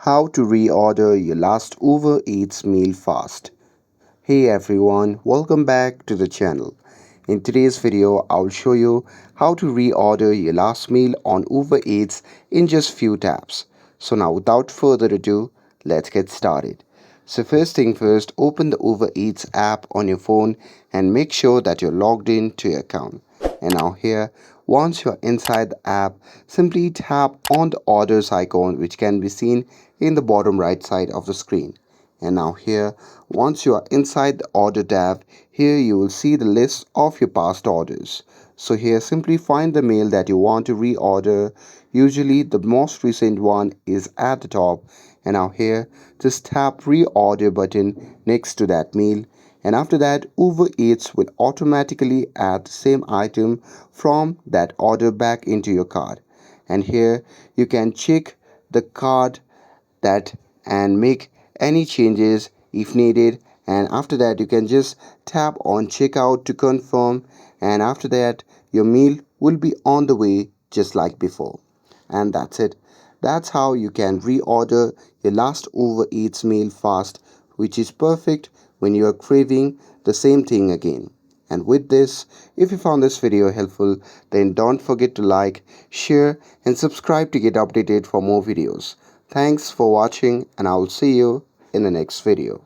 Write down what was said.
How to reorder your last Uber Eats meal fast. Hey everyone, welcome back to the channel. In today's video, I'll show you how to reorder your last meal on Uber Eats in just few taps. So now without further ado, let's get started. So first thing first, open the Uber Eats app on your phone and make sure that you're logged in to your account. And now here, once you're inside the app, simply tap on the orders icon which can be seen in the bottom right side of the screen. And now here, once you are inside the order tab, here you will see the list of your past orders. So here simply find the meal that you want to reorder. Usually the most recent one is at the top. And now here, just tap reorder button next to that meal. And after that, Uber Eats will automatically add the same item from that order back into your cart. And here you can check the card that and make any changes if needed, and after that you can just tap on checkout to confirm, and after that your meal will be on the way just like before. And that's it. That's how you can reorder your last Uber Eats meal fast, which is perfect when you are craving the same thing again. And with this, if you found this video helpful, then don't forget to like, share, and subscribe to get updated for more videos. Thanks for watching, and I will see you in the next video.